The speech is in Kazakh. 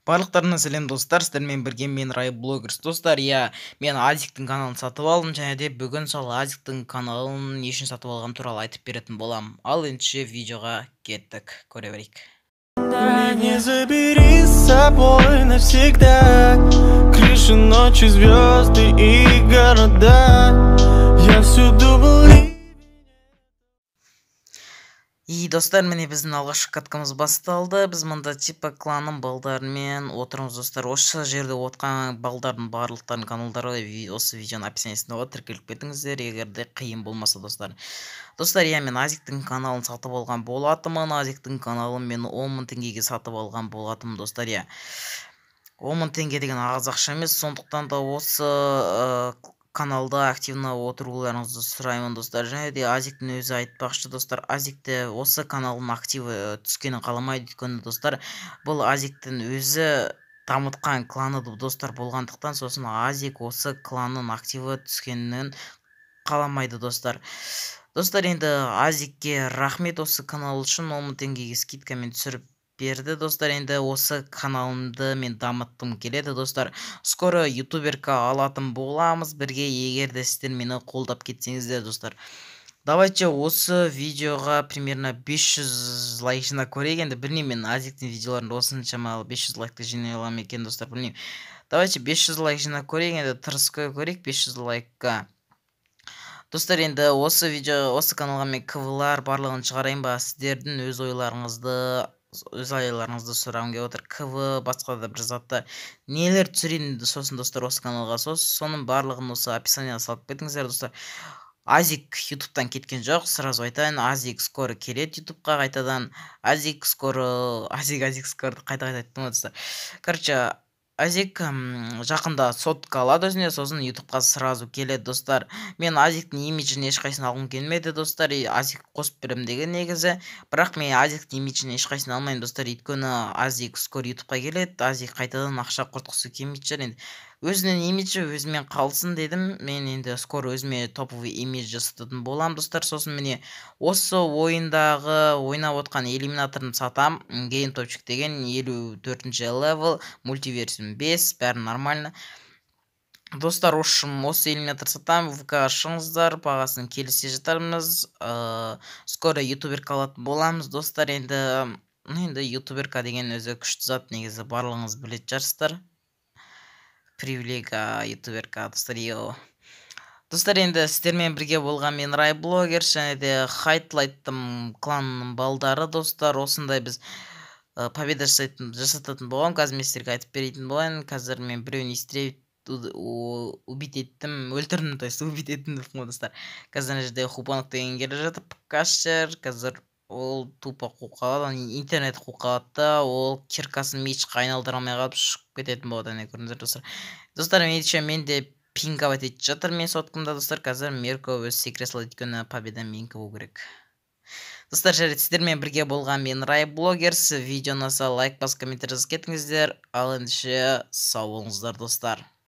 Барлықтарына сәлем достар, сіздермен бірге мен Рай Блогерс. Достар, мен Азиктің каналын сатып алдым, және де бүгін сол Азиктің каналын не үшін сатып алған туралы айтып беретін болам. Ал ендеше видеоға кеттік, көре берейік. Не забери с собой навсегда крыши, ночи, звезды и города. Я всюду был. Достар, міне біздің алғашқы каткамыз басталды. Біз мұнда типа кланның балдарымен отырмыз достар. Осы жерде отқан балдардың барлықтарын каналдары осы видеоның описаниесінде бар, тіркеліп кетіңіздер, егер де қиын болмаса достар. Достар, мен Азиктің каналын сатып алған болатымын. Азиктің каналын мен 10 000 теңгеге сатып алған болатымын достар. 10 000 теңге деген аз ақша емес, сондықтан да осы каналда активно отыруларыңызды сұраймын достар. Және де Азиктің өзі айтпақшы достар, Азикті осы каналдың активі түскенін қаламайды, өйткені достар, бұл Азиктің өзі дамытқан кланы достар болғандықтан, сосын Азик осы кланның активі түскенін қаламайды достар. Достар, енді Азикке рахмет осы канал үшін 10 000 теңгеге скидкамен түсіріп берді достар. Енді осы каналымды мен дамыттым келеді достар. Скоро ютуберка алатын боламыз бірге, егер де сіздер мені қолдап кетсеңіздер достар. Давайте осы видеоға примерно 500 лайк жинап көрейік. Енді білмеймін, мен Азиктің видеоларында осыншама 500 лайкты жинай аламын екен достар, білмеймін. Давайте 500 лайк жинап көрейік, енді тырысқа көрейік 500 лайкқа. Достар, енді осы каналға мен КВлар барлығын шығарайын ба, сіздердің өз ойларыңызды сұрағым келіп отыр. КВ, басқа да бір затта нелер түсірейін, сосын достар осы каналға, соның барлығын осы описанияға салып кетіңіздер достар. Азик ютубтан кеткен жоқ, сразу айтайын. Азик скоро келеді ютубқа қайтадан. Азик скоро қайта айттым достар. Короче, Азик жақында сотка алады өзіне, сосын ютубқа сразу келеді достар. Мен Азиктің имиджін ешқайсын алғым келмеді достар. Азик қосып берем деген негізі, бірақ мен Азиктің имиджін ешқайсын алмайын достар, өйткені Азик скоро ютубқа келеді. Азик қайтадан ақша құртқысы келмейді шығар. Енді өзінің имиджі өзімен қалсын дедім. Мен енді скоро өзіме топовый имидж жасататын болам достар. Сосын міне осы ойындағы ойнап отқан элиминаторын сатам. Гейм топчик деген 54-ші левел, мультиверсиум 5, бәрі нормально. Достар, осы элиминатор сатам, ВК шығыңыздар, бағасын келісе жатармыз. Скоро ютуберка алатын боламыз достар. Енді ютуберка деген өзі күшті зат, негізі барлығыңыз білетін шығарсыздар. Привилега ютуберка достар. Достар, енді сіздермен бірге болған мен Рай Блогерс, және де хайтлайттым кланның балдары достар. Осындай біз победа жасататын болған, қазір мен сіздерге айтып беретін болайын. Қазір мен біреуін истребить убить еттім, өлтірдім, то есть убить еттім деп қой достар. Қазір жерде хупонок деген келе жатыр, пкашер. Қазір ол тупо қуқалады, интернет қуқалады, ол киркасын мечқа айналдыра алмай қалып шығып кететін болады, не көрдіңіздер достар. Достар, менде пинговать етіп жатыр мен соткымда достар. Қазір Мерко өз секрет салады, өйткені победа менікі болу керек. Достар, жарайды, сіздермен бірге болған мен Рай Блогерс. Видео ұнаса лайк бас, комментарий жазып кетіңіздер. Ал ендеше сау болыңыздар достар.